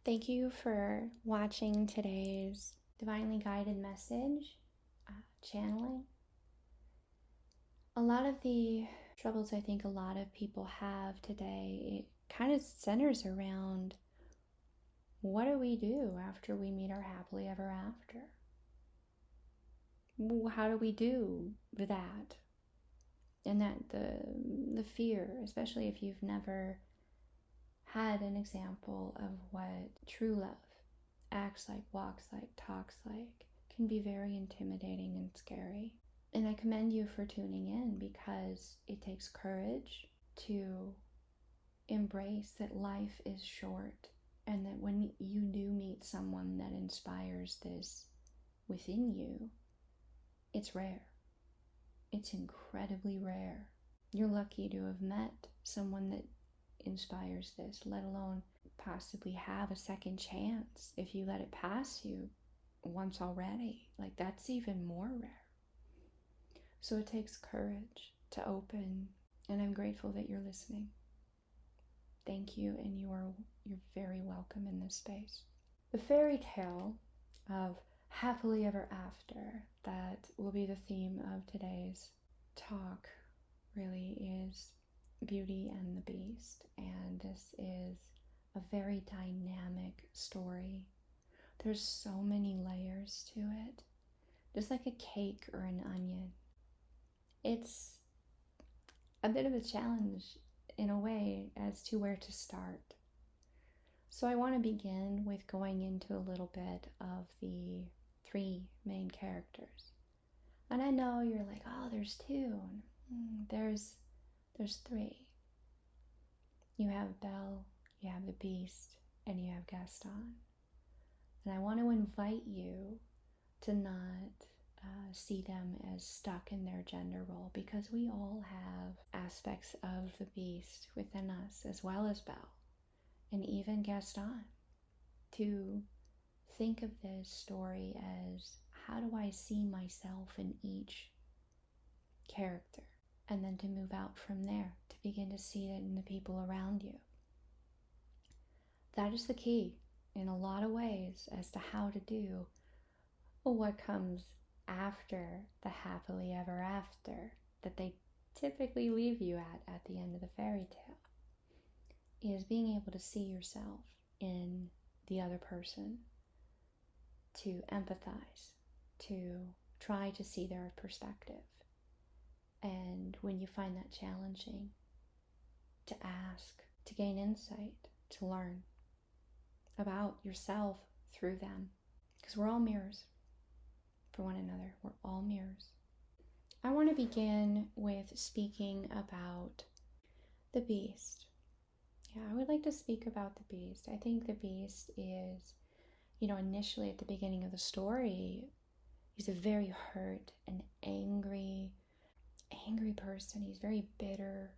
Thank you for watching today's Divinely Guided Message channeling. A lot of the troubles I think a lot of people have today, it kind of centers around what do we do after we meet our happily ever after? How do we do that? And that the fear, especially if you've never had an example of what true love acts like, walks like, talks like, can be very intimidating and scary. And I commend you for tuning in, because it takes courage to embrace that life is short, and that when you do meet someone that inspires this within you, it's rare. It's incredibly rare. You're lucky to have met someone that inspires this, let alone possibly have a second chance if you let it pass you once already. Like, that's even more rare. So it takes courage to open, and I'm grateful that you're listening. Thank you, and you're very welcome in this space. The fairy tale of happily ever after, that will be the theme of today's talk, really is Beauty and the Beast. And this is a very dynamic story. There's so many layers to it, just like a cake or an onion. It's a bit of a challenge in a way as to where to start. So I want to begin with going into a little bit of the three main characters. And I know you're like, oh, there's two. There's three. You have Belle, you have the Beast, and you have Gaston. And I want to invite you to not see them as stuck in their gender role, because we all have aspects of the Beast within us, as well as Belle, and even Gaston. To think of this story as, how do I see myself in each character? And then to move out from there, to begin to see it in the people around you. That is the key in a lot of ways as to how to do what comes after the happily ever after that they typically leave you at the end of the fairy tale, is being able to see yourself in the other person, to empathize, to try to see their perspective. And when you find that challenging, to ask, to gain insight, to learn about yourself through them. Because we're all mirrors for one another. We're all mirrors. I want to begin with speaking about the Beast. Yeah, I would like to speak about the Beast. I think the Beast is, initially at the beginning of the story, he's a very hurt and angry person. He's very bitter.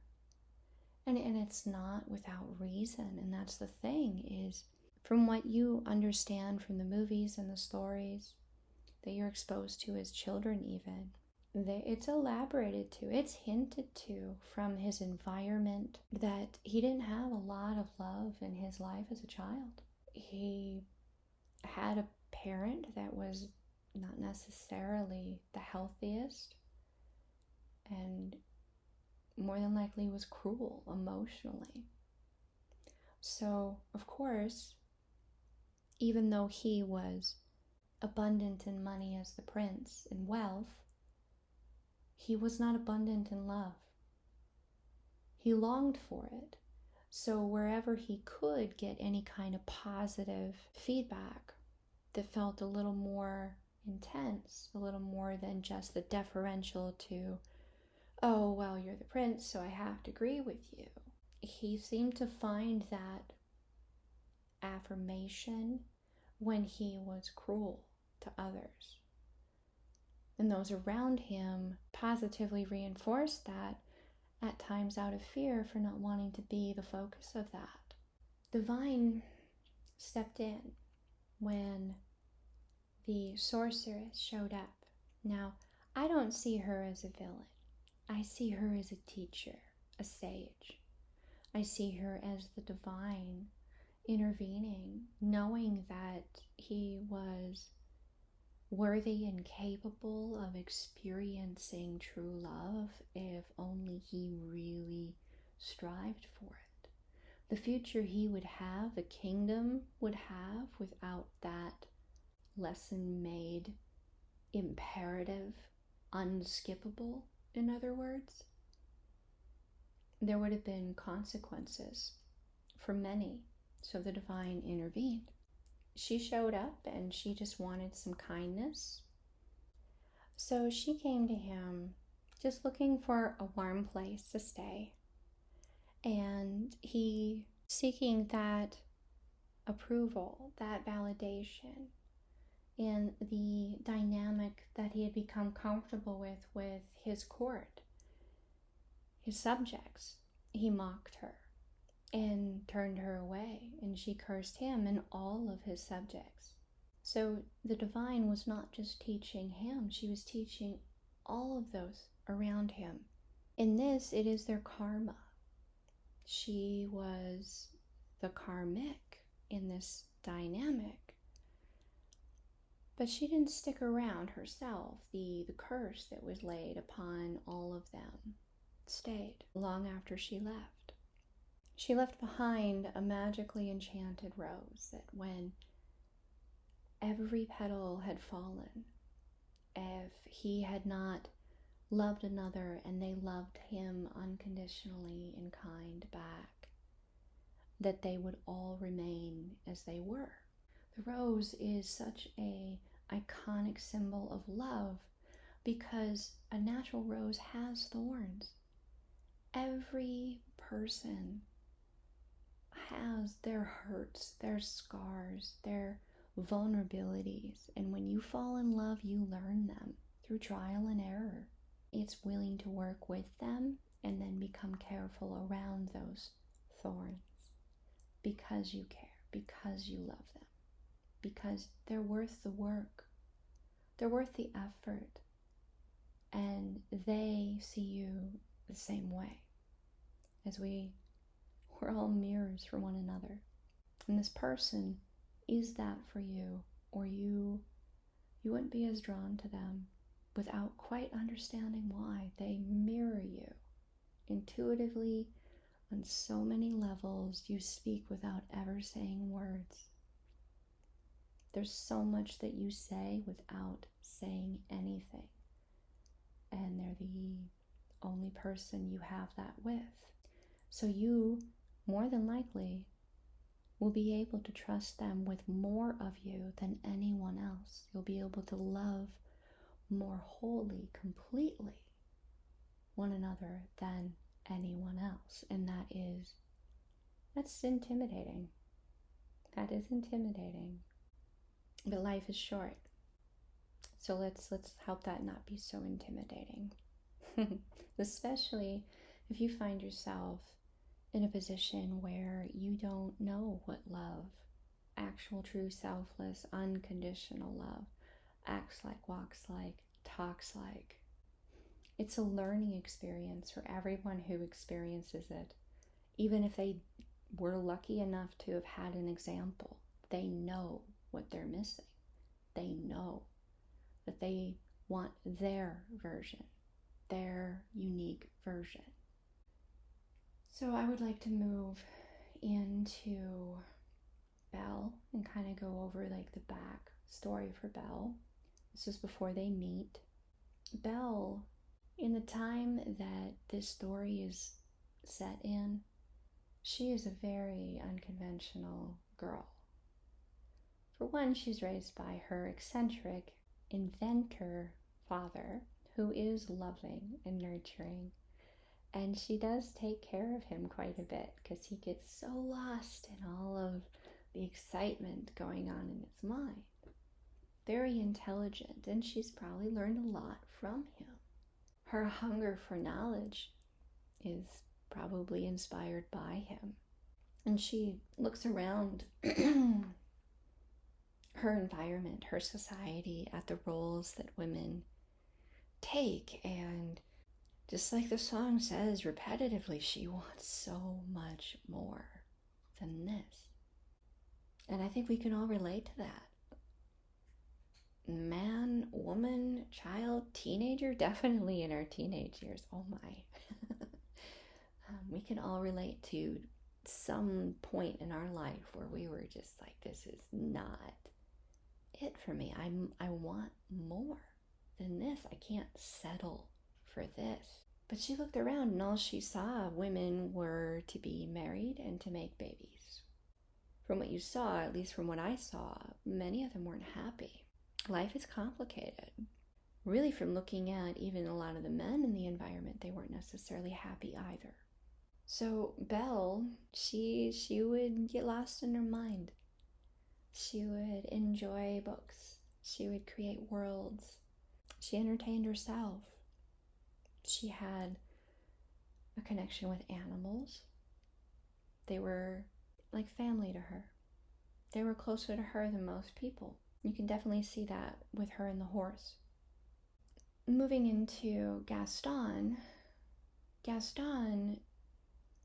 And it's not without reason. And that's the thing, is from what you understand from the movies and the stories that you're exposed to as children even, it's elaborated to, it's hinted to from his environment that he didn't have a lot of love in his life as a child. He had a parent that was not necessarily the healthiest, and more than likely was cruel emotionally. So, of course, even though he was abundant in money as the prince and wealth, he was not abundant in love. He longed for it. So wherever he could get any kind of positive feedback that felt a little more intense, a little more than just the deferential to, oh, well, you're the prince, so I have to agree with you. He seemed to find that affirmation when he was cruel to others. And those around him positively reinforced that, at times out of fear for not wanting to be the focus of that. Divine stepped in when the sorceress showed up. Now, I don't see her as a villain. I see her as a teacher, a sage. I see her as the divine intervening, knowing that he was worthy and capable of experiencing true love if only he really strived for it. The future he would have, the kingdom would have, without that lesson made imperative, unskippable, in other words, there would have been consequences for many. So the divine intervened. She showed up and she just wanted some kindness. So she came to him just looking for a warm place to stay. And he seeking that approval, that validation in the dynamic that he had become comfortable with his court, his subjects. He mocked her and turned her away, and she cursed him and all of his subjects. So the divine was not just teaching him, she was teaching all of those around him. In this, it is their karma. She was the karmic in this dynamic. But she didn't stick around herself. The curse that was laid upon all of them stayed long after she left. She left behind a magically enchanted rose that when every petal had fallen, if he had not loved another and they loved him unconditionally and kind back, that they would all remain as they were. The rose is such a iconic symbol of love because a natural rose has thorns. Every person has their hurts, their scars, their vulnerabilities, and when you fall in love, you learn them through trial and error. It's willing to work with them and then become careful around those thorns because you care, because you love them, because they're worth the work, they're worth the effort, and they see you the same way as we're all mirrors for one another. And this person is that for you, or you wouldn't be as drawn to them without quite understanding why. They mirror you intuitively on so many levels. You speak without ever saying words. There's so much that you say without saying anything, and they're the only person you have that with. So you, more than likely, will be able to trust them with more of you than anyone else. You'll be able to love more wholly, completely one another than anyone else. And that's intimidating. That is intimidating. But life is short. So let's help that not be so intimidating. Especially if you find yourself in a position where you don't know what love, actual, true, selfless, unconditional love, acts like, walks like, talks like. It's a learning experience for everyone who experiences it. Even if they were lucky enough to have had an example, they know what they're missing. They know that they want their version, their unique version. So I would like to move into Belle and kind of go over like the back story for Belle. This is before they meet. Belle, in the time that this story is set in, she is a very unconventional girl. For one, she's raised by her eccentric inventor father, who is loving and nurturing. And she does take care of him quite a bit because he gets so lost in all of the excitement going on in his mind. Very intelligent, and she's probably learned a lot from him. Her hunger for knowledge is probably inspired by him. And she looks around her environment, her society, at the roles that women take, and just like the song says repetitively, she wants so much more than this. And I think we can all relate to that. Man, woman, child, teenager, definitely in our teenage years. Oh my. We can all relate to some point in our life where we were just like, this is not it for me. I want more than this. I can't settle for this. But she looked around and all she saw women were to be married and to make babies. From what you saw, at least from what I saw, many of them weren't happy. Life is complicated. Really, from looking at even a lot of the men in the environment, they weren't necessarily happy either. So Belle, she would get lost in her mind. She would enjoy books. She would create worlds. She entertained herself. She had a connection with animals. They were like family to her. They were closer to her than most people. You can definitely see that with her and the horse. Moving into Gaston, Gaston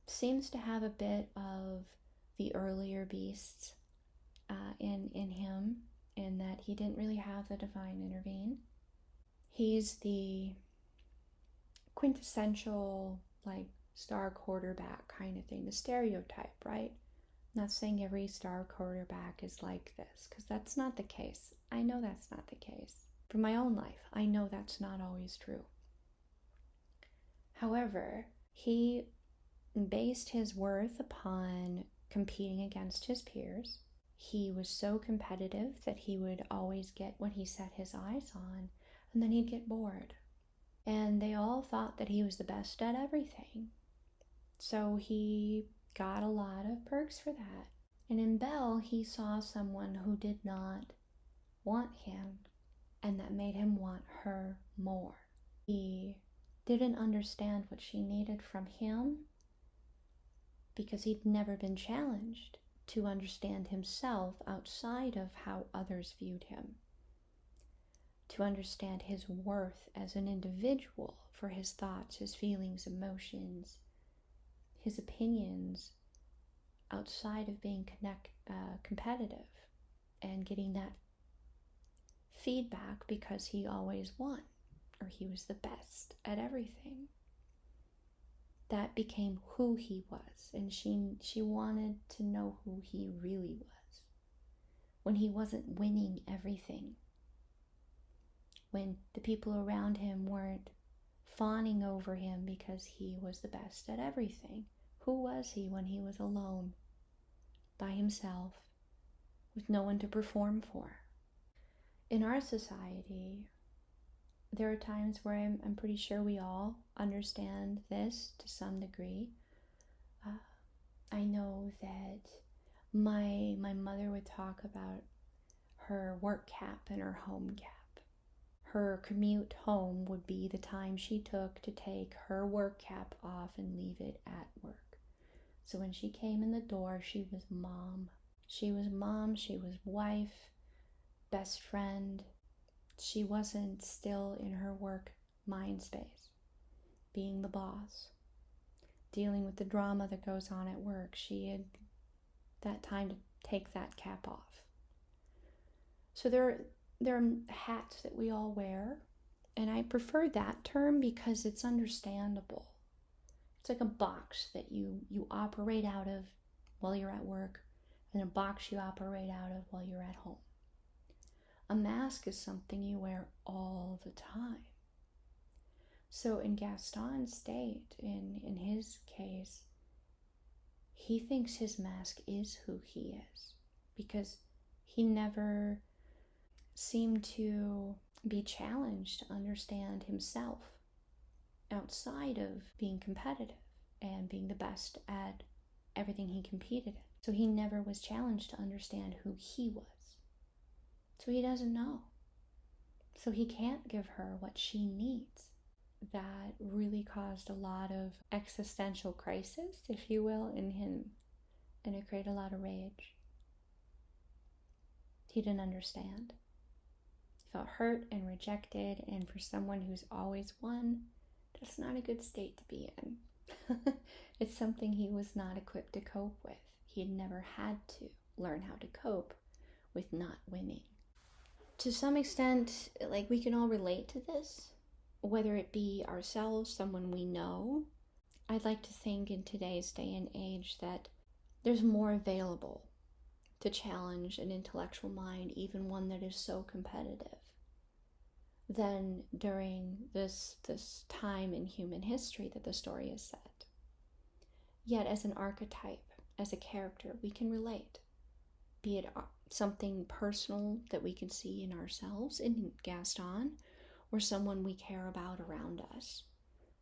seems to have a bit of the earlier beasts in him, in that he didn't really have the divine intervene. He's the quintessential, like, star quarterback kind of thing, the stereotype, right? I'm not saying every star quarterback is like this, because that's not the case. I know that's not the case. For my own life, I know that's not always true. However, he based his worth upon competing against his peers. He was so competitive that he would always get what he set his eyes on, and then he'd get bored. And they all thought that he was the best at everything. So he got a lot of perks for that. And in Belle, he saw someone who did not want him, and that made him want her more. He didn't understand what she needed from him because he'd never been challenged to understand himself outside of how others viewed him, to understand his worth as an individual for his thoughts, his feelings, emotions, his opinions, outside of being competitive and getting that feedback because he always won or he was the best at everything. That became who he was, and she wanted to know who he really was when he wasn't winning everything, when the people around him weren't fawning over him because he was the best at everything. Who was he when he was alone, by himself, with no one to perform for? In our society, there are times where I'm pretty sure we all understand this to some degree. I know that my mother would talk about her work cap and her home cap. Her commute home would be the time she took to take her work cap off and leave it at work. So when she came in the door, she was mom. She was mom, she was wife, best friend. She wasn't still in her work mind space, being the boss, dealing with the drama that goes on at work. She had that time to take that cap off. So there are hats that we all wear, and I prefer that term because it's understandable. It's like a box that you operate out of while you're at work, and a box you operate out of while you're at home. A mask is something you wear all the time. So in Gaston's state, in his case, he thinks his mask is who he is because he never seemed to be challenged to understand himself outside of being competitive and being the best at everything he competed in. So he never was challenged to understand who he was. So he doesn't know. So he can't give her what she needs. That really caused a lot of existential crisis, if you will, in him. And it created a lot of rage. He didn't understand. He felt hurt and rejected, and for someone who's always won, that's not a good state to be in. It's something he was not equipped to cope with. He had never had to learn how to cope with not winning. To some extent, like, we can all relate to this, whether it be ourselves, someone we know. I'd like to think in today's day and age that there's more available to challenge an intellectual mind, even one that is so competitive, than during this time in human history that the story is set. Yet as an archetype, as a character, we can relate, be it something personal that we can see in ourselves, in Gaston, or someone we care about around us,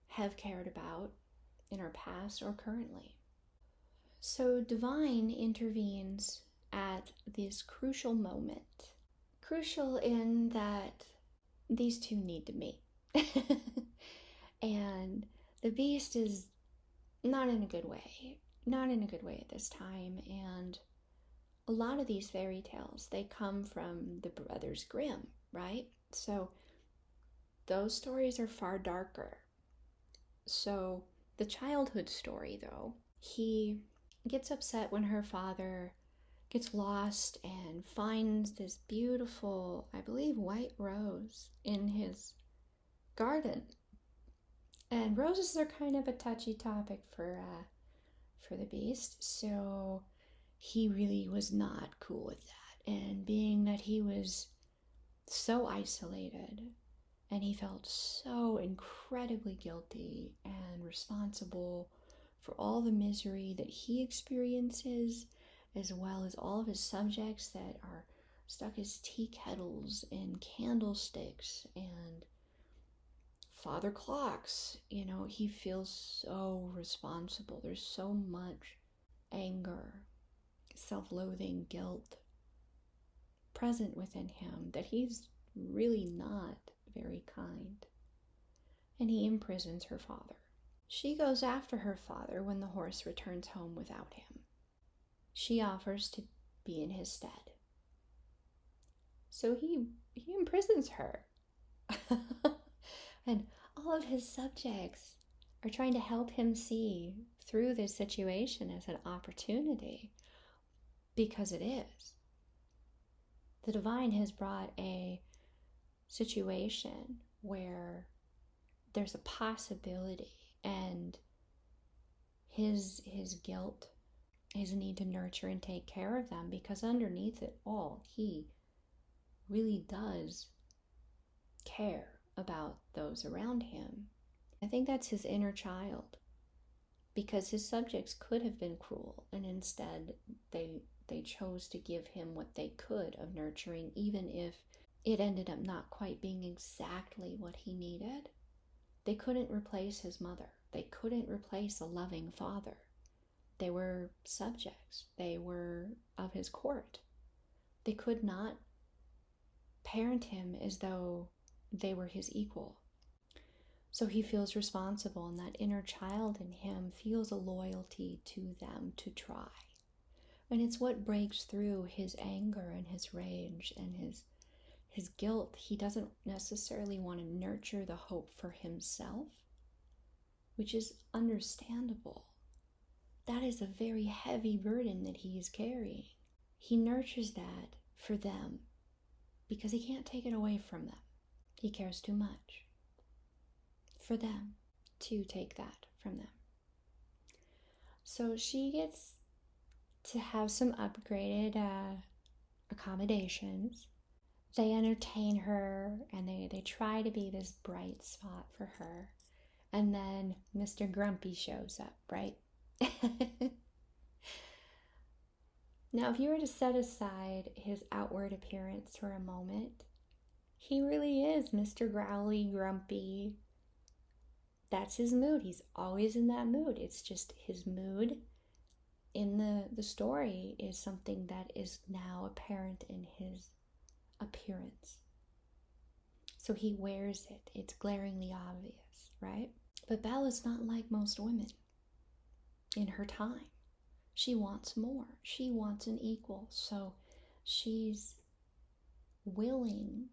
have cared about in our past or currently. So divine intervenes at this crucial moment. Crucial in that these two need to meet. And the beast is not in a good way at this time. And a lot of these fairy tales, they come from the Brothers Grimm, right? So those stories are far darker. So the childhood story, though, he gets upset when her father gets lost and finds this beautiful, I believe, white rose in his garden. And roses are kind of a touchy topic for the beast, so he really was not cool with that. And being that he was so isolated, and he felt so incredibly guilty and responsible for all the misery that he experiences, as well as all of his subjects that are stuck as tea kettles and candlesticks and father clocks. You know, he feels so responsible. There's so much anger, self-loathing, guilt present within him that he's really not very kind. And he imprisons her father. She goes after her father when the horse returns home without him. She offers to be in his stead. So he imprisons her. And all of his subjects are trying to help him see through this situation as an opportunity, because it is. The divine has brought a situation where there's a possibility, and his guilt, his need to nurture and take care of them, because underneath it all, he really does care about those around him. I think that's his inner child, because his subjects could have been cruel, and instead they chose to give him what they could of nurturing, even if it ended up not quite being exactly what he needed. They couldn't replace his mother. They couldn't replace a loving father. They were subjects. They were of his court. They could not parent him as though they were his equal. So he feels responsible, and that inner child in him feels a loyalty to them to try. And it's what breaks through his anger and his rage and his guilt. He doesn't necessarily want to nurture the hope for himself, which is understandable. That is a very heavy burden that he is carrying. He nurtures that for them because he can't take it away from them. He cares too much for them to take that from them. So she gets to have some upgraded accommodations. They entertain her, and they try to be this bright spot for her. And then Mr. Grumpy shows up, right? Now, if you were to set aside his outward appearance for a moment, he really is Mr. Growly, Grumpy. That's his mood. He's always in that mood. It's just his mood in the story is something that is now apparent in his appearance. So he wears it. It's glaringly obvious, right? But Bella's not like most women in her time. She wants more. She wants an equal. So she's willing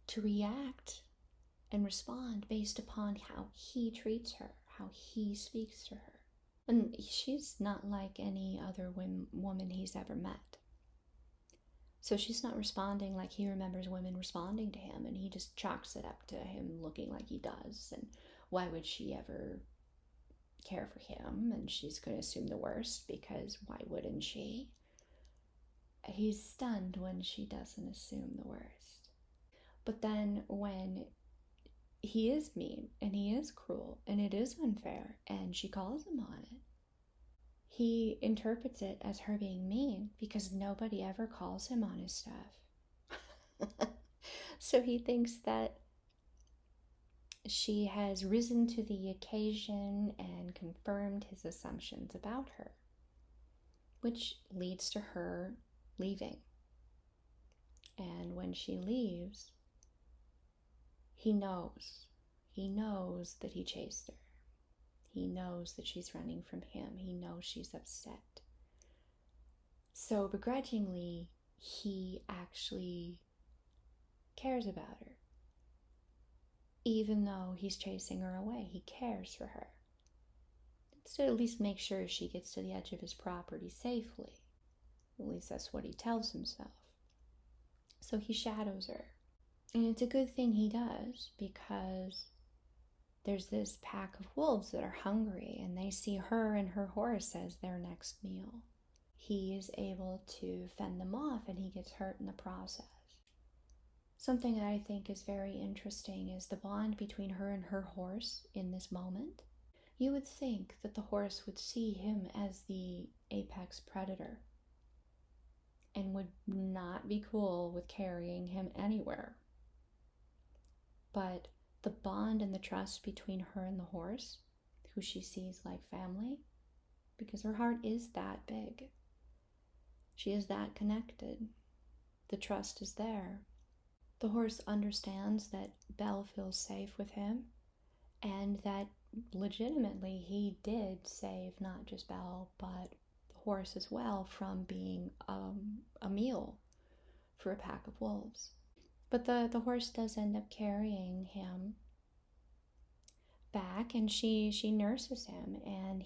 to react and respond based upon how he treats her, how he speaks to her. And she's not like any other woman he's ever met. So she's not responding like he remembers women responding to him, and he just chalks it up to him looking like he does. And why would she ever care for him? And she's going to assume the worst, because why wouldn't she? He's stunned when she doesn't assume the worst. But then when he is mean and he is cruel and it is unfair and she calls him on it, he interprets it as her being mean because nobody ever calls him on his stuff. So he thinks that she has risen to the occasion and confirmed his assumptions about her, which leads to her leaving. And when she leaves, he knows that he chased her. He knows that she's running from him. He knows she's upset. So begrudgingly, he actually cares about her. Even though he's chasing her away, he cares for her. So at least make sure she gets to the edge of his property safely. At least that's what he tells himself. So he shadows her. And it's a good thing he does, because there's this pack of wolves that are hungry and they see her and her horse as their next meal. He is able to fend them off and he gets hurt in the process. Something that I think is very interesting is the bond between her and her horse in this moment. You would think that the horse would see him as the apex predator and would not be cool with carrying him anywhere. But the bond and the trust between her and the horse, who she sees like family, because her heart is that big. She is that connected. The trust is there. The horse understands that Belle feels safe with him, and that legitimately he did save not just Belle, but the horse as well from being a meal for a pack of wolves. But the horse does end up carrying him back, and she nurses him, and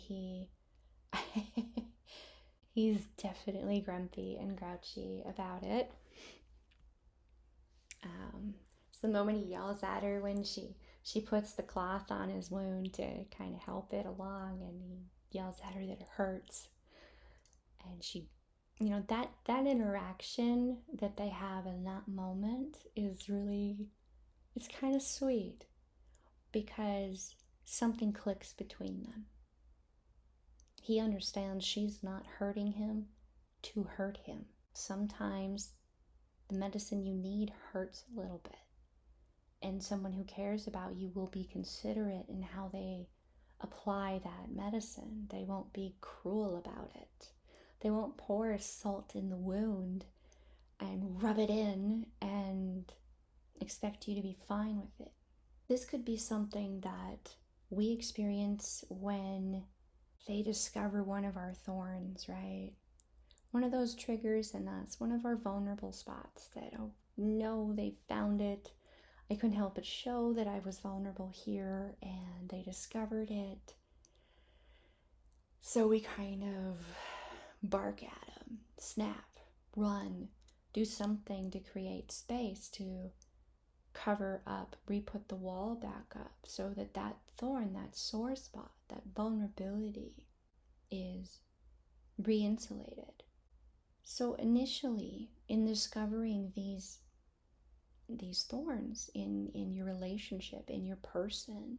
he's definitely grumpy and grouchy about it. It's the moment he yells at her when she puts the cloth on his wound to kind of help it along, and he yells at her that it hurts. And she, that interaction that they have in that moment is really, it's kind of sweet, because something clicks between them. He understands she's not hurting him to hurt him. Sometimes the medicine you need hurts a little bit. And someone who cares about you will be considerate in how they apply that medicine. They won't be cruel about it. They won't pour salt in the wound and rub it in and expect you to be fine with it. This could be something that we experience when they discover one of our thorns, right? One of those triggers, and that's one of our vulnerable spots that, oh no, they found it. I couldn't help but show that I was vulnerable here, and they discovered it. So we kind of bark at them, snap, run, do something to create space to cover up, re-put the wall back up, so that that thorn, that sore spot, that vulnerability is re-insulated. So initially, in discovering these thorns in your relationship, in your person,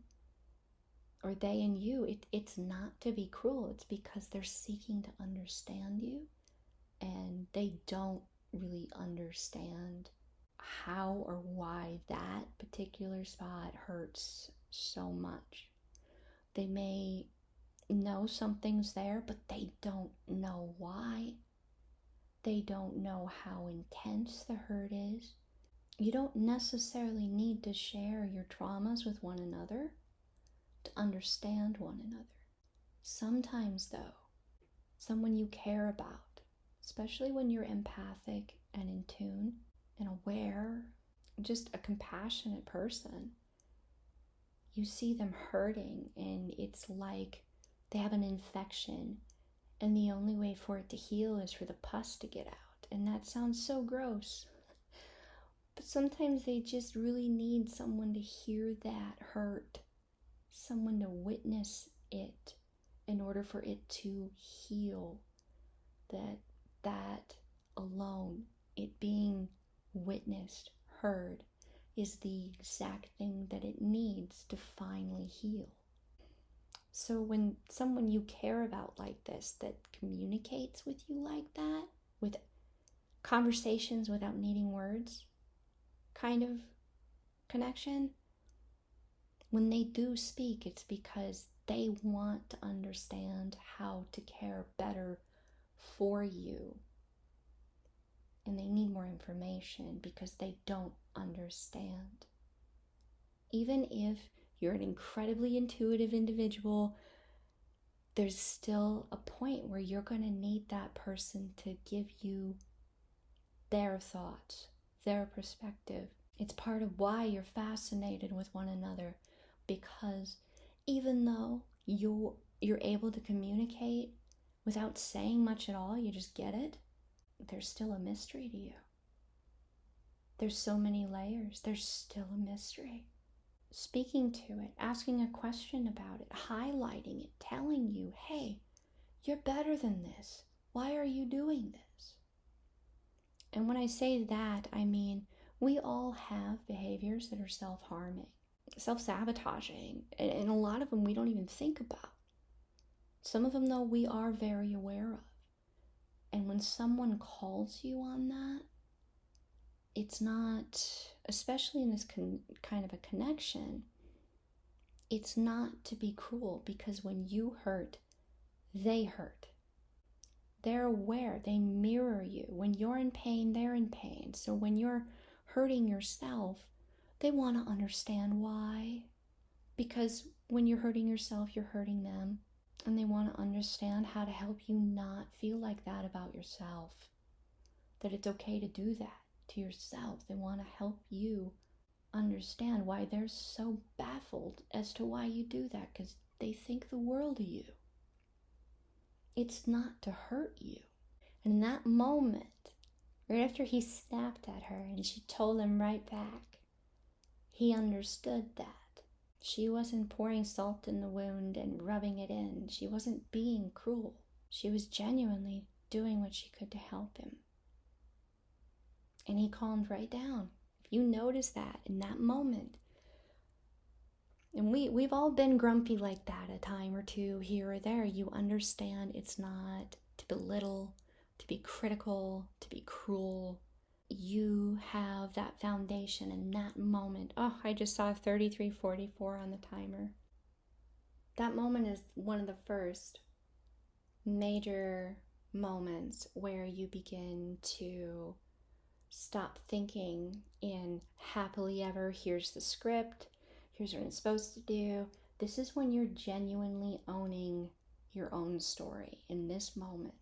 or they in you, it's not to be cruel. It's because they're seeking to understand you, and they don't really understand how or why that particular spot hurts so much. They may know something's there, but they don't know why. They don't know how intense the hurt is. You don't necessarily need to share your traumas with one another to understand one another. Sometimes, though, someone you care about, especially when you're empathic and in tune and aware, just a compassionate person, you see them hurting, and it's like They have an infection, and the only way for it to heal is for the pus to get out. And that sounds so gross. But sometimes they just really need someone to hear that hurt, someone to witness it in order for it to heal. That alone, it being witnessed, heard, is the exact thing that it needs to finally heal. So when someone you care about like this, that communicates with you like that, with conversations without needing words, kind of connection, when they do speak, it's because they want to understand how to care better for you. And they need more information because they don't understand. Even if you're an incredibly intuitive individual, there's still a point where you're going to need that person to give you their thoughts, their perspective. It's part of why you're fascinated with one another, because even though you're able to communicate without saying much at all, you just get it, there's still a mystery to you. There's so many layers. There's still a mystery. Speaking to it, asking a question about it, highlighting it, telling you, hey, you're better than this. Why are you doing this? And when I say that, I mean, we all have behaviors that are self-harming, self-sabotaging, and a lot of them we don't even think about. Some of them, though, we are very aware of. And when someone calls you on that, it's not, especially in this kind of a connection, it's not to be cruel, because when you hurt, they hurt. They're aware, they mirror you. When you're in pain, they're in pain. So when you're hurting yourself, they want to understand why. Because when you're hurting yourself, you're hurting them. And they want to understand how to help you not feel like that about yourself. That it's okay to do that to yourself. They want to help you understand why they're so baffled as to why you do that, because they think the world of you. It's not to hurt you. And in that moment, right after he snapped at her and she told him right back, he understood that. She wasn't pouring salt in the wound and rubbing it in. She wasn't being cruel. She was genuinely doing what she could to help him. And he calmed right down. If you notice that in that moment, and we've all been grumpy like that a time or two here or there, you understand it's not to belittle, to be critical, to be cruel. You have that foundation in that moment. Oh, I just saw 33:44 on the timer. That moment is one of the first major moments where you begin to stop thinking in happily ever, here's the script, here's what I'm supposed to do. This is when you're genuinely owning your own story in this moment.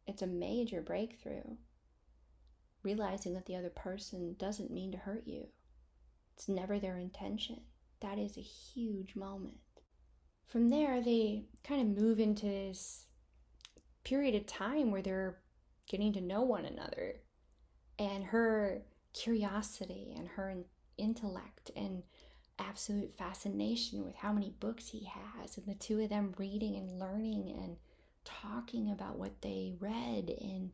It's a major breakthrough. Realizing that the other person doesn't mean to hurt you. It's never their intention. That is a huge moment. From there, they kind of move into this period of time where they're getting to know one another. And her curiosity and her intellect and absolute fascination with how many books he has, and the two of them reading and learning and talking about what they read, and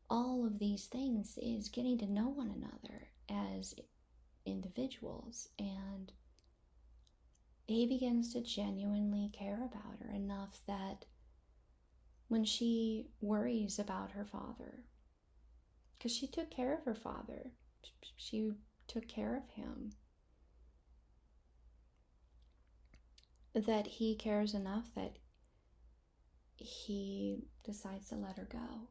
all of these things is getting to know one another as individuals. And he begins to genuinely care about her enough that when she worries about her father, because she took care of her father, she took care of him, that he cares enough that he decides to let her go.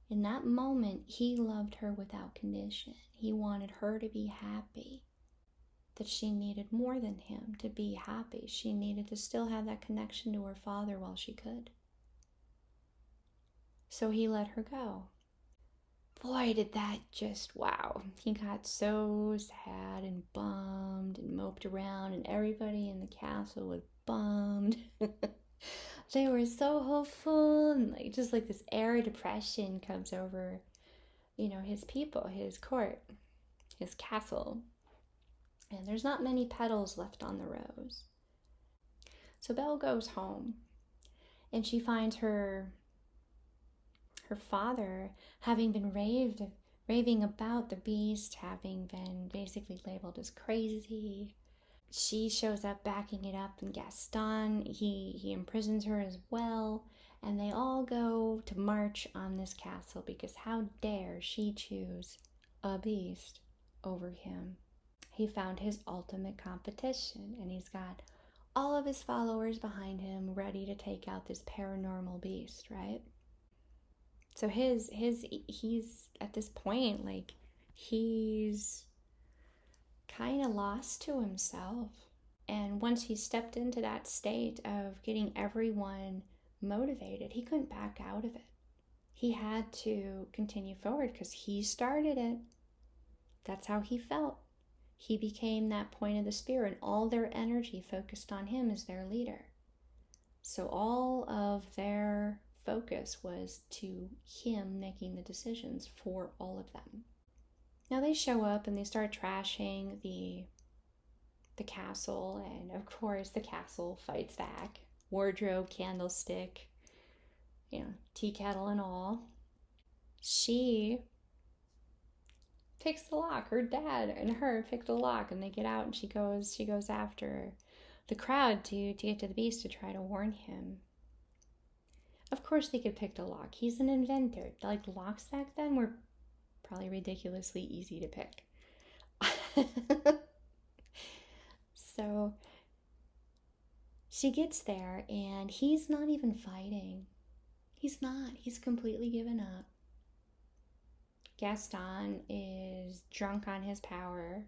In that moment, he loved her without condition. He wanted her to be happy, that she needed more than him to be happy. She needed to still have that connection to her father while she could. So he let her go. Boy, did that just, wow. He got so sad and bummed and moped around, and everybody in the castle was bummed. They were so hopeful, and like just like this air of depression comes over, his people, his court, his castle. And there's not many petals left on the rose. So Belle goes home, and she finds her father having been raving about the beast, having been basically labeled as crazy. She shows up backing it up, and Gaston, he imprisons her as well, and they all go to march on this castle because how dare she choose a beast over him. He found his ultimate competition, and he's got all of his followers behind him ready to take out this paranormal beast, right? So he's at this point, like, he's kind of lost to himself. And once he stepped into that state of getting everyone motivated, he couldn't back out of it. He had to continue forward because he started it. That's how he felt. He became that point of the spear, and all their energy focused on him as their leader. So all of their focus was to him making the decisions for all of them. Now they show up and they start trashing the castle, and of course the castle fights back. Wardrobe, candlestick, tea kettle and all. She picks the lock. Her dad and her pick the lock, and they get out, and she goes after the crowd to get to the beast to try to warn him. Of course they could pick the lock. He's an inventor. Like, locks back then were probably ridiculously easy to pick. So she gets there, and he's not even fighting. He's not. He's completely given up. Gaston is drunk on his power,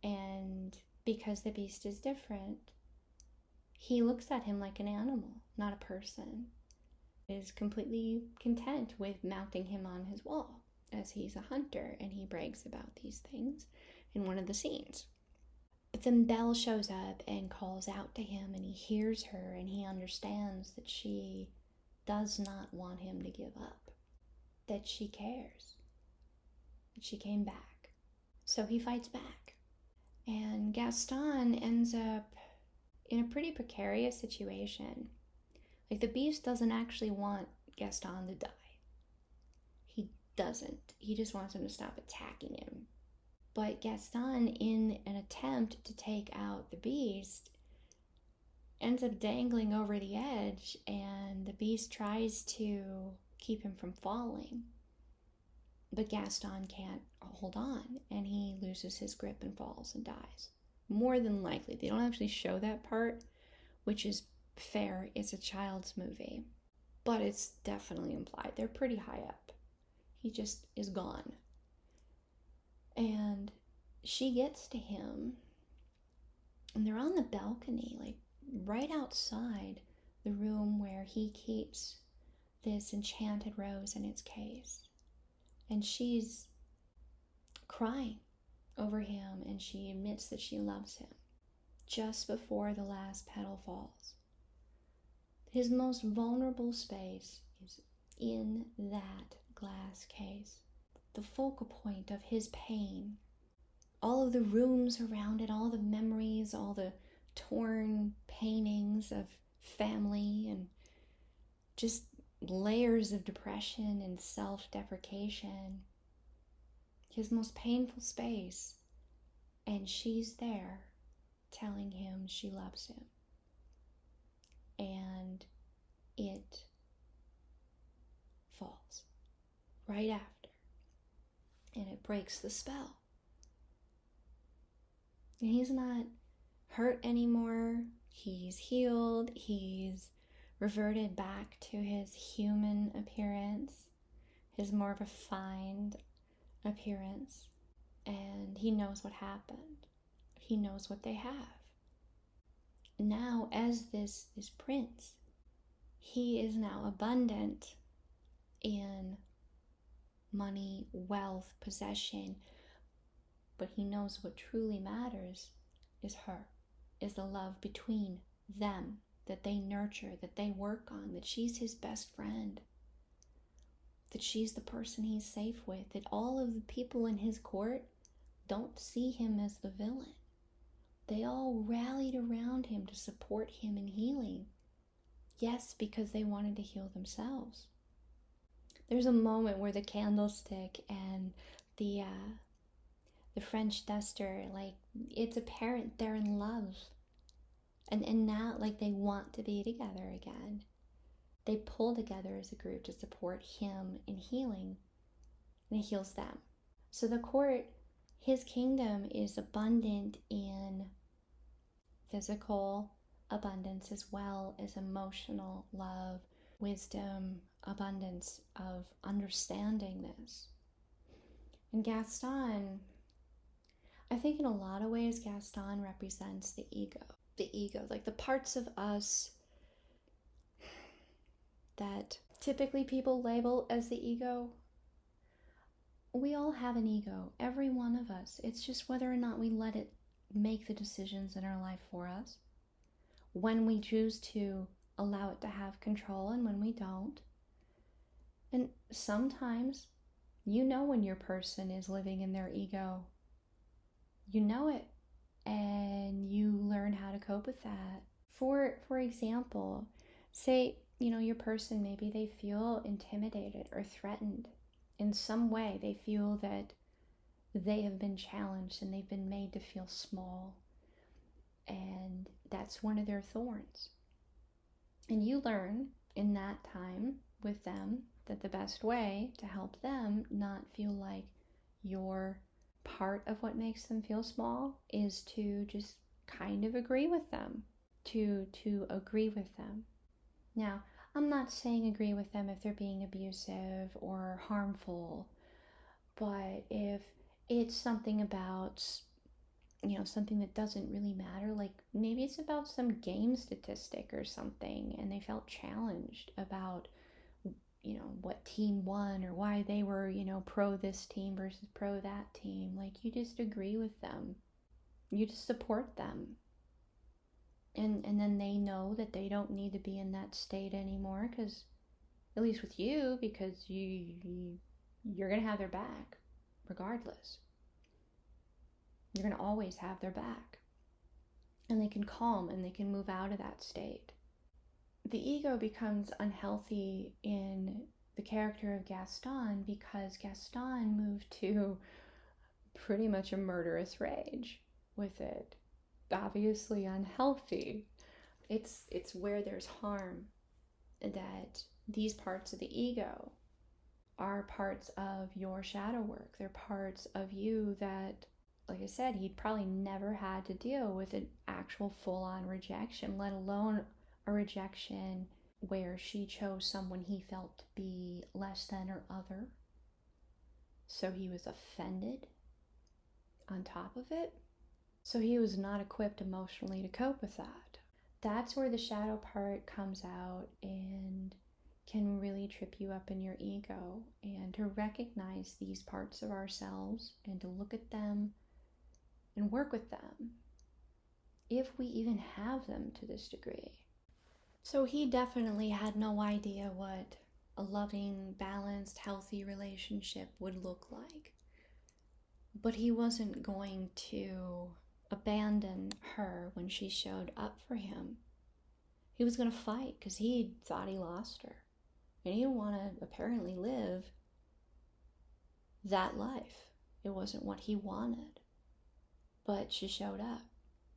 and because the beast is different, he looks at him like an animal, not a person. Is completely content with mounting him on his wall, as he's a hunter, and he brags about these things in one of the scenes. But then Belle shows up and calls out to him, and he hears her, and he understands that she does not want him to give up, that she cares, that she came back. So he fights back. And Gaston ends up in a pretty precarious situation. Like, the beast doesn't actually want Gaston to die. He doesn't. He just wants him to stop attacking him. But Gaston, in an attempt to take out the beast, ends up dangling over the edge, and the beast tries to keep him from falling. But Gaston can't hold on, and he loses his grip and falls and dies. More than likely. They don't actually show that part, which is fair. It's a child's movie. But it's definitely implied. They're pretty high up. He just is gone. And she gets to him, and they're on the balcony, like right outside the room where he keeps this enchanted rose in its case. And she's crying over him, and she admits that she loves him just before the last petal falls. His most vulnerable space is in that glass case, the focal point of his pain. All of the rooms around it, all the memories, all the torn paintings of family, and just layers of depression and self-deprecation. His most painful space. And she's there telling him she loves him. And it falls right after. And it breaks the spell. And he's not hurt anymore. He's healed. He's reverted back to his human appearance, his more refined appearance. And he knows what happened. He knows what they have. Now, as this prince, he is now abundant in money, wealth, possession, but he knows what truly matters is her, is the love between them. that they nurture, that they work on, that she's his best friend, that she's the person he's safe with, that all of the people in his court don't see him as the villain. They all rallied around him to support him in healing. Yes, because they wanted to heal themselves. There's a moment where the candlestick and the French duster, like, it's apparent they're in love. And now, like, they want to be together again. They pull together as a group to support him in healing, and it heals them. So the court, his kingdom, is abundant in physical abundance as well as emotional love, wisdom, abundance of understanding this. And Gaston, I think in a lot of ways, Gaston represents the ego. The ego, like the parts of us that typically people label as the ego. We all have an ego, every one of us. It's just whether or not we let it make the decisions in our life for us, when we choose to allow it to have control and when we don't. And sometimes, you know when your person is living in their ego. You know it, and you learn how to cope with that. For example, say, your person, maybe they feel intimidated or threatened in some way. They feel that they have been challenged and they've been made to feel small, and that's one of their thorns. And you learn in that time with them that the best way to help them not feel like you're part of what makes them feel small is to just kind of agree with them, to agree with them. Now, I'm not saying agree with them if they're being abusive or harmful, but if it's something about, something that doesn't really matter, like maybe it's about some game statistic or something, and they felt challenged about, what team won or why they were, pro this team versus pro that team. Like, you just agree with them. You just support them. And then they know that they don't need to be in that state anymore, because, at least with you, because you're going to have their back regardless. You're going to always have their back. And they can calm and they can move out of that state. The ego becomes unhealthy in the character of Gaston because Gaston moved to pretty much a murderous rage with it. Obviously unhealthy. It's where there's harm that these parts of the ego are parts of your shadow work. They're parts of you that, like I said, he'd probably never had to deal with an actual full-on rejection, let alone a rejection where she chose someone he felt to be less than or other. So he was offended on top of it. So he was not equipped emotionally to cope with that. That's where the shadow part comes out and can really trip you up in your ego, and to recognize these parts of ourselves and to look at them and work with them, if we even have them to this degree. So he definitely had no idea what a loving, balanced, healthy relationship would look like. But he wasn't going to abandon her when she showed up for him. He was going to fight because he thought he lost her. And he didn't want to apparently live that life. It wasn't what he wanted. But she showed up.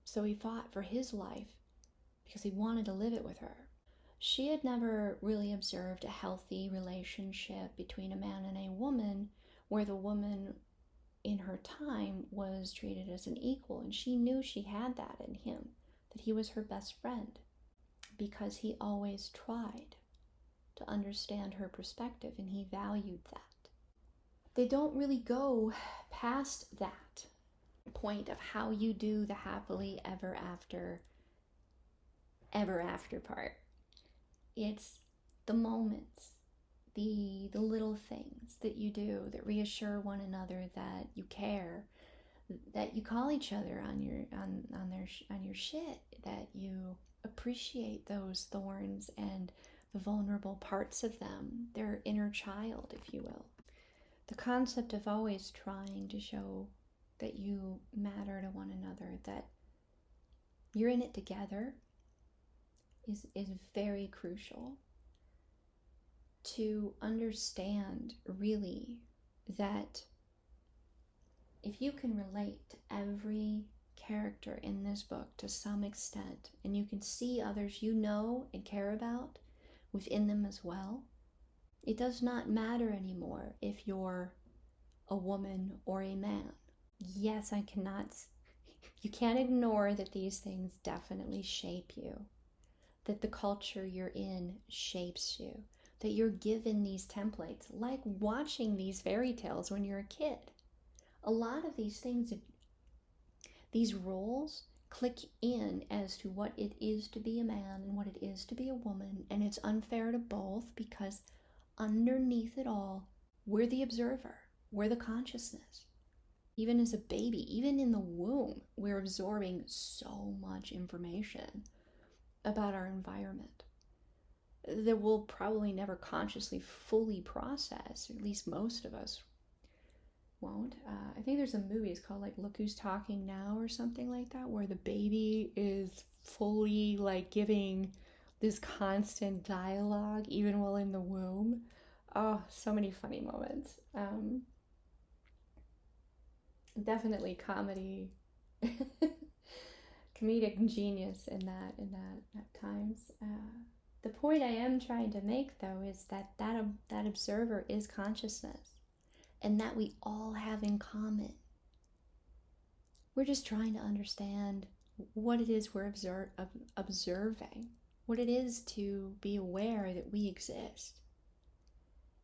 So he fought for his life because he wanted to live it with her. She had never really observed a healthy relationship between a man and a woman where the woman in her time was treated as an equal, and she knew she had that in him, that he was her best friend, because he always tried to understand her perspective and he valued that. They don't really go past that point of how you do the happily ever after part. It's the moments, the little things that you do that reassure one another that you care, that you call each other on your shit, that you appreciate those thorns and the vulnerable parts of them, their inner child, if you will. The concept of always trying to show that you matter to one another, that you're in it together, is very crucial. To understand really that if you can relate to every character in this book to some extent, and you can see others you know and care about within them as well, it does not matter anymore if you're a woman or a man. Yes, you can't ignore that these things definitely shape you, that the culture you're in shapes you, that you're given these templates, like watching these fairy tales when you're a kid. A lot of these things, these roles click in as to what it is to be a man and what it is to be a woman, and it's unfair to both because underneath it all, we're the observer, we're the consciousness. Even as a baby, even in the womb, we're absorbing so much information about our environment that we'll probably never consciously fully process, or at least most of us won't. I think there's a movie, it's called like Look Who's Talking Now or something like that, where the baby is fully like giving this constant dialogue even while in the womb. Oh, so many funny moments. Definitely comedy, comedic genius in that at times. The point I am trying to make, though, is that observer is consciousness, and that we all have in common. We're just trying to understand what it is we're observing, what it is to be aware that we exist.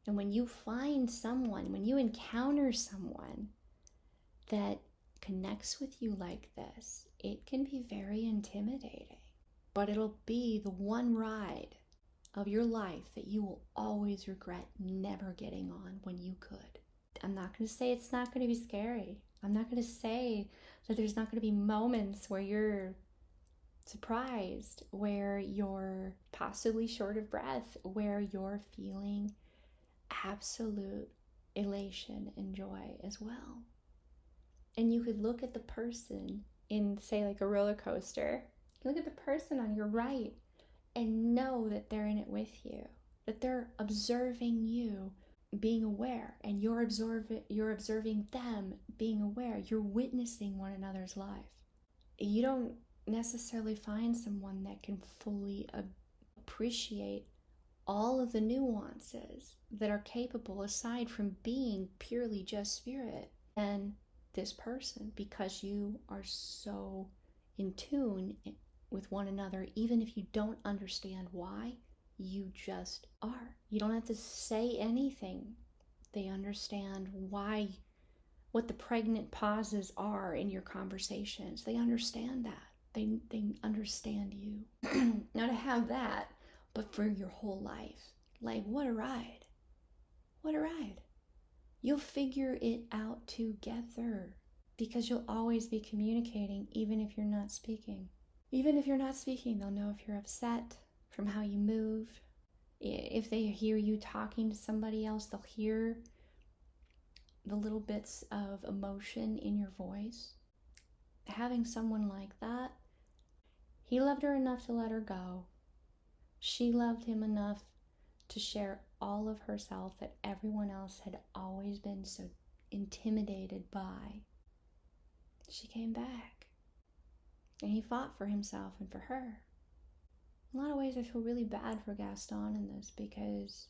And when you find someone, when you encounter someone that connects with you like this, it can be very intimidating. But it'll be the one ride of your life that you will always regret never getting on when you could. I'm not going to say it's not going to be scary. I'm not going to say that there's not going to be moments where you're surprised, where you're possibly short of breath, where you're feeling absolute elation and joy as well. And you could look at the person in, say, like a roller coaster. Look at the person on your right and know that they're in it with you, that they're observing you being aware, and you're observing them being aware. You're witnessing one another's life. You don't necessarily find someone that can fully appreciate all of the nuances that are capable, aside from being purely just spirit, and this person, because you are so in tune with one another. Even if you don't understand why, you just are. You don't have to say anything. They understand why, what the pregnant pauses are in your conversations. They understand that. They understand you. Now, to have that, but for your whole life, like, what a ride. What a ride. You'll figure it out together, because you'll always be communicating, even if you're not speaking. Even if you're not speaking, they'll know if you're upset from how you move. If they hear you talking to somebody else, they'll hear the little bits of emotion in your voice. Having someone like that, he loved her enough to let her go. She loved him enough to share all of herself that everyone else had always been so intimidated by. She came back, and he fought for himself and for her. In a lot of ways, I feel really bad for Gaston in this, because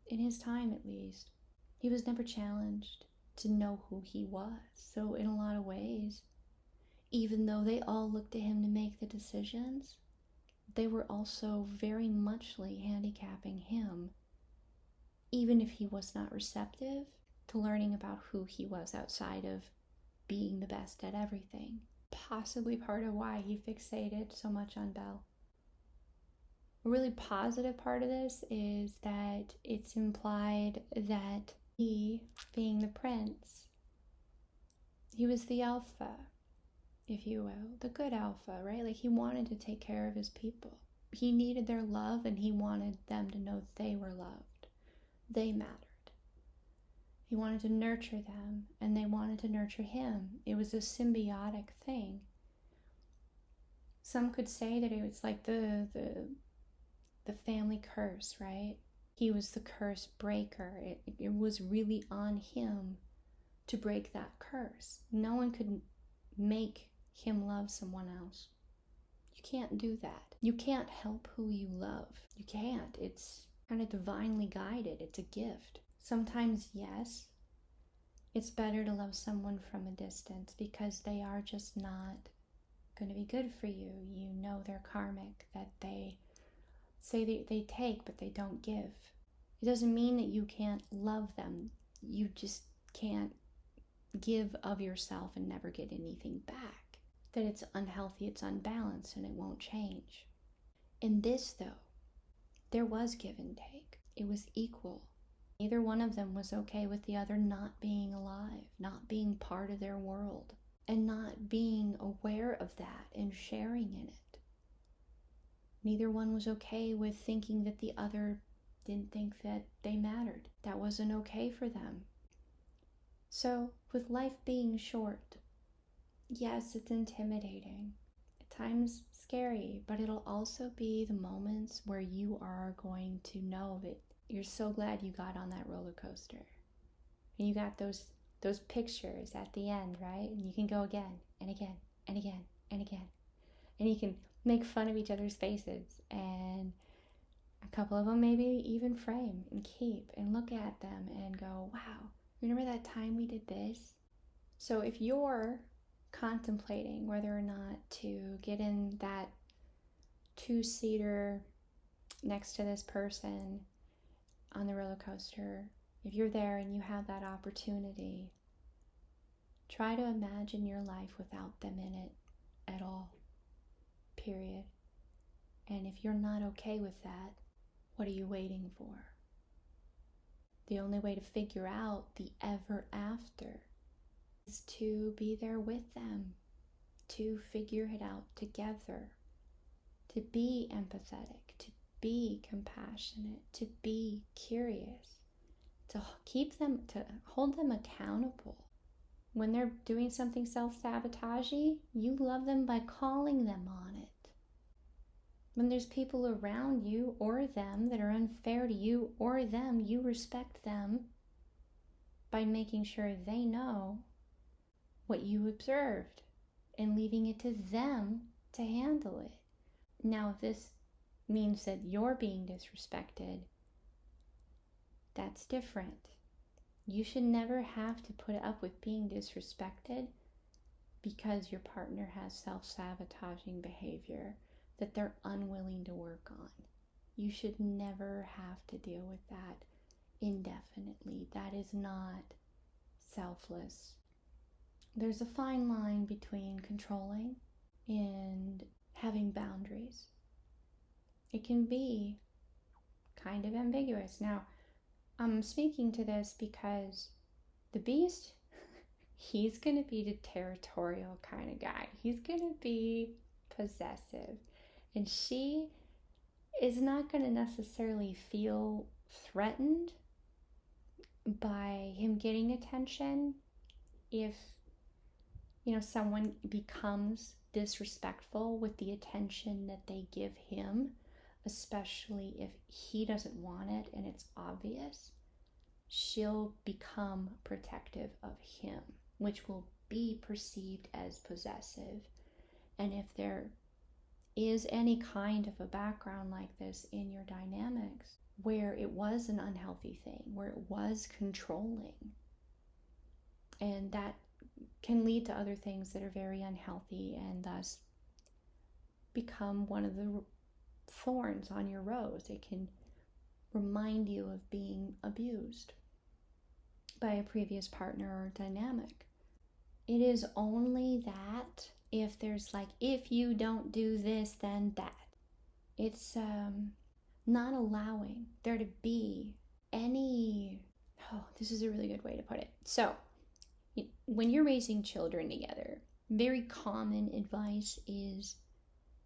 in his time, at least, he was never challenged to know who he was. So in a lot of ways, even though they all looked to him to make the decisions, they were also very muchly handicapping him, even if he was not receptive to learning about who he was outside of being the best at everything. Possibly part of why he fixated so much on Belle. A really positive part of this is that it's implied that he, being the prince, he was the alpha. if you will, the good alpha, right? Like he wanted to take care of his people. He needed their love, and he wanted them to know they were loved. They mattered. He wanted to nurture them, and they wanted to nurture him. It was a symbiotic thing. Some could say that it was like the family curse, right? He was the curse breaker. It was really on him to break that curse. No one could make him love someone else. You can't do that. You can't help who you love. You can't. It's kind of divinely guided. It's a gift. Sometimes, yes, it's better to love someone from a distance because they are just not going to be good for you. You know they're karmic, that they say they take, but they don't give. It doesn't mean that you can't love them. You just can't give of yourself and never get anything back. That it's unhealthy, it's unbalanced, and it won't change. In this, though, there was give and take. It was equal. Neither one of them was okay with the other not being alive, not being part of their world, and not being aware of that and sharing in it. Neither one was okay with thinking that the other didn't think that they mattered. That wasn't okay for them. So, with life being short, yes, it's intimidating, at times scary, but it'll also be the moments where you are going to know that you're so glad you got on that roller coaster. And you got those pictures at the end, right? And you can go again and again and again and again. And you can make fun of each other's faces, and a couple of them maybe even frame and keep and look at them and go, wow, remember that time we did this? So if you're contemplating whether or not to get in that two-seater next to this person on the roller coaster, if you're there and you have that opportunity, try to imagine your life without them in it at all, period. And if you're not okay with that, what are you waiting for? The only way to figure out the ever after is to be there with them, to figure it out together, to be empathetic, to be compassionate, to be curious, to hold them accountable. When they're doing something self-sabotaging, you love them by calling them on it. When there's people around you or them that are unfair to you or them, you respect them by making sure they know what you observed and leaving it to them to handle it. Now, if this means that you're being disrespected, that's different. You should never have to put up with being disrespected because your partner has self-sabotaging behavior that they're unwilling to work on. You should never have to deal with that indefinitely. That is not selfless. There's a fine line between controlling and having boundaries. It can be kind of ambiguous. Now, I'm speaking to this because the beast, he's going to be the territorial kind of guy. He's going to be possessive. And she is not going to necessarily feel threatened by him getting attention if, someone becomes disrespectful with the attention that they give him, especially if he doesn't want it and it's obvious. She'll become protective of him, which will be perceived as possessive. And if there is any kind of a background like this in your dynamics where it was an unhealthy thing, where it was controlling, and that can lead to other things that are very unhealthy and thus become one of the thorns on your rose. It can remind you of being abused by a previous partner or dynamic. It is only that if there's if you don't do this, then that. It's not allowing there to be any, this is a really good way to put it. So when you're raising children together, very common advice is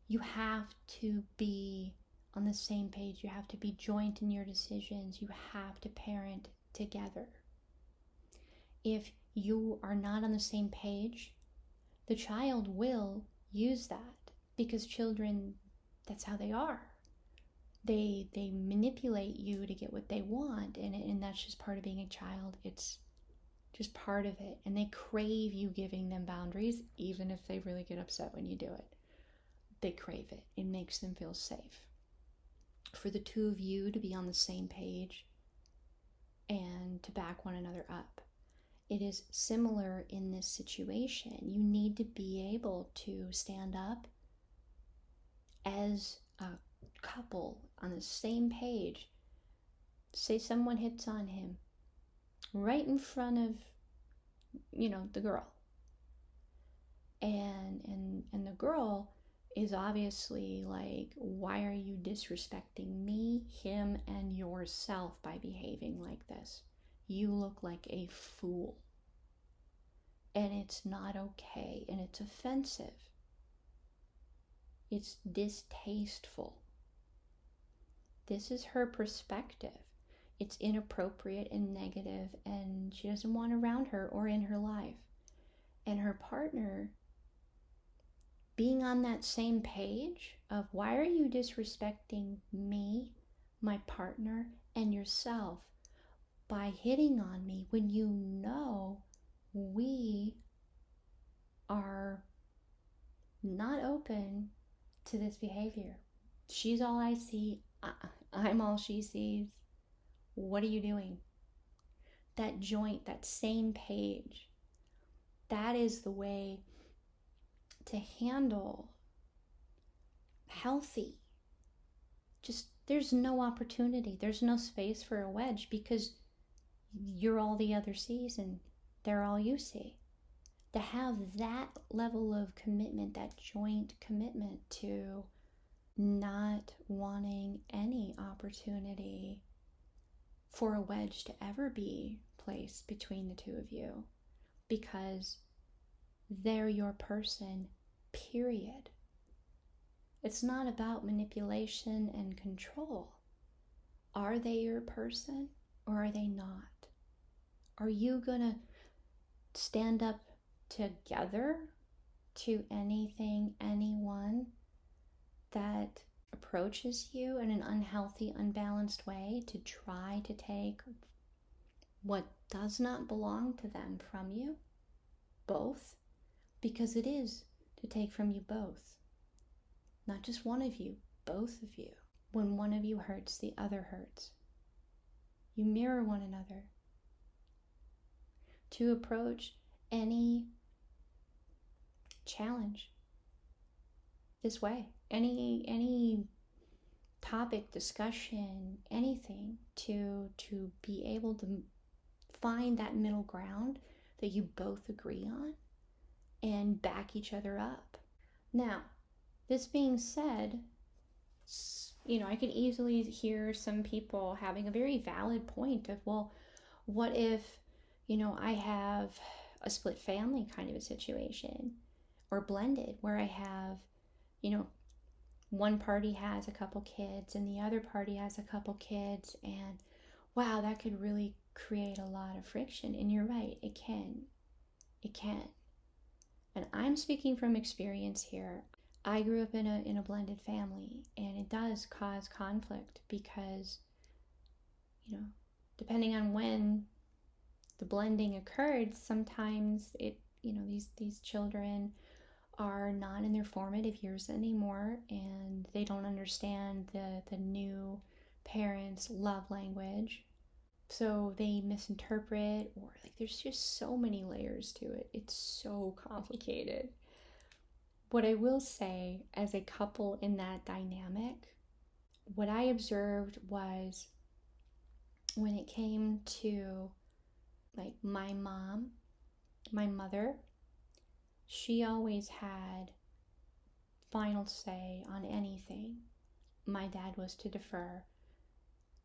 you have to be on the same page. You have to be joint in your decisions. You have to parent together. If you are not on the same page, the child will use that, because children, that's how they are. They manipulate you to get what they want, and that's just part of being a child. It's just part of it. And they crave you giving them boundaries, even if they really get upset when you do it. They crave it. It makes them feel safe. For the two of you to be on the same page and to back one another up. It is similar in this situation. You need to be able to stand up as a couple on the same page. Say someone hits on him right in front of, the girl. And the girl is obviously like, why are you disrespecting me, him, and yourself by behaving like this? You look like a fool. And it's not okay, and it's offensive. It's distasteful. This is her perspective. It's inappropriate and negative, and she doesn't want around her or in her life. And her partner being on that same page of, why are you disrespecting me, my partner, and yourself by hitting on me when you know we are not open to this behavior? She's all I see. I'm all she sees. What are you doing? That joint, that same page, that is the way to handle healthy. Just, there's no opportunity. There's no space for a wedge, because you're all the other sees and they're all you see. To have that level of commitment, that joint commitment to not wanting any opportunity for a wedge to ever be placed between the two of you, because they're your person, period. It's not about manipulation and control. Are they your person or are they not? Are you gonna stand up together to anything, anyone that approaches you in an unhealthy, unbalanced way, to try to take what does not belong to them from you? Both? Because it is to take from you both. Not just one of you, both of you. When one of you hurts, the other hurts. You mirror one another. To approach any challenge this way, any topic, discussion, anything, to be able to find that middle ground that you both agree on and back each other up. Now, this being said, I could easily hear some people having a very valid point of, well, what if, I have a split family kind of a situation, or blended, where I have, one party has a couple kids and the other party has a couple kids, and wow, that could really create a lot of friction. And you're right, it can. And I'm speaking from experience here. I grew up in a blended family, and it does cause conflict because, depending on when the blending occurred, sometimes these children are not in their formative years anymore, and they don't understand the new parents' love language. So they misinterpret, or there's just so many layers to it. It's so complicated. What I will say, as a couple in that dynamic, what I observed was, when it came to my mom, my mother, she always had final say on anything. My dad was to defer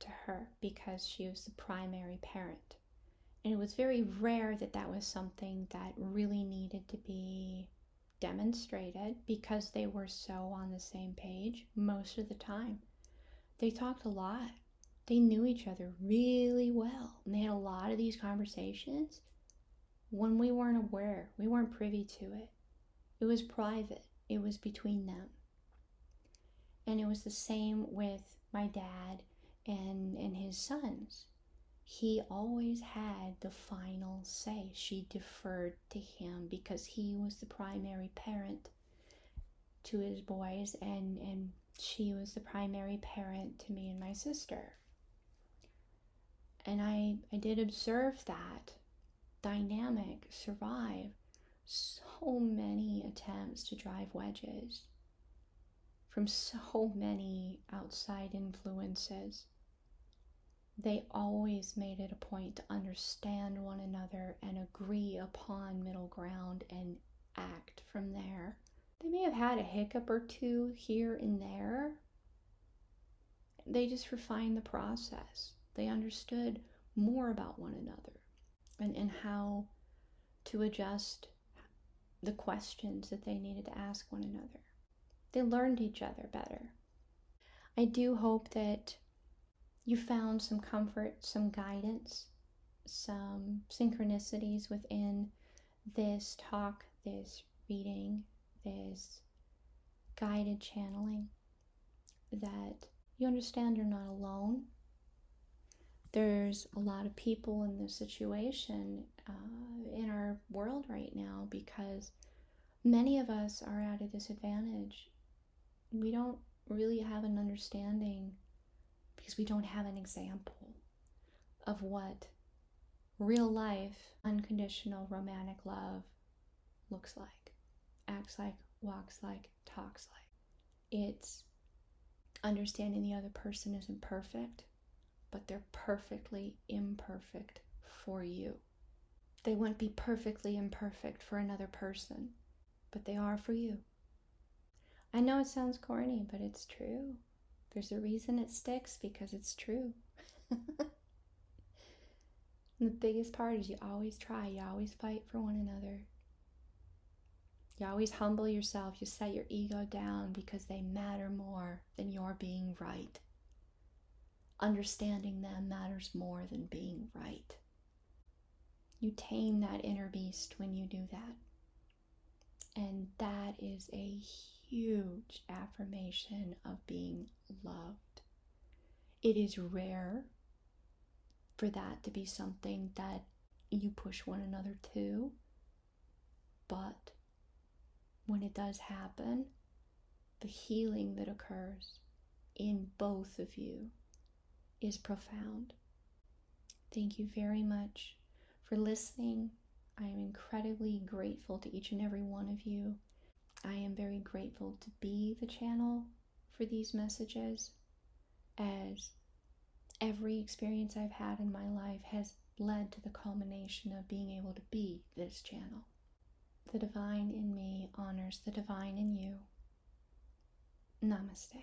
to her because she was the primary parent. And it was very rare that was something that really needed to be demonstrated, because they were so on the same page most of the time. They talked a lot. They knew each other really well. And they had a lot of these conversations when we weren't aware. We weren't privy to it. It was private. It was between them. And it was the same with my dad and his sons. He always had the final say. She deferred to him because he was the primary parent to his boys, and she was the primary parent to me and my sister. And I did observe that dynamic survive so many attempts to drive wedges from so many outside influences. They always made it a point to understand one another and agree upon middle ground and act from there. They may have had a hiccup or two here and there. They just refined the process. They understood more about one another and how to adjust the questions that they needed to ask one another. They learned each other better. I do hope that you found some comfort, some guidance, some synchronicities within this talk, this reading, this guided channeling, that you understand you're not alone. There's a lot of people in this situation in our world right now because many of us are at a disadvantage. We don't really have an understanding because we don't have an example of what real life, unconditional romantic love looks like, acts like, walks like, talks like. It's understanding the other person isn't perfect, but they're perfectly imperfect for you. They wouldn't be perfectly imperfect for another person, but they are for you. I know it sounds corny, but it's true. There's a reason it sticks, because it's true. And the biggest part is you always try, you always fight for one another. You always humble yourself, you set your ego down because they matter more than your being right. Understanding them matters more than being right. You tame that inner beast when you do that. And that is a huge affirmation of being loved. It is rare for that to be something that you push one another to, but when it does happen, the healing that occurs in both of you is profound. Thank you very much for listening. I am incredibly grateful to each and every one of you. I am very grateful to be the channel for these messages, as every experience I've had in my life has led to the culmination of being able to be this channel. The divine in me honors the divine in you. Namaste.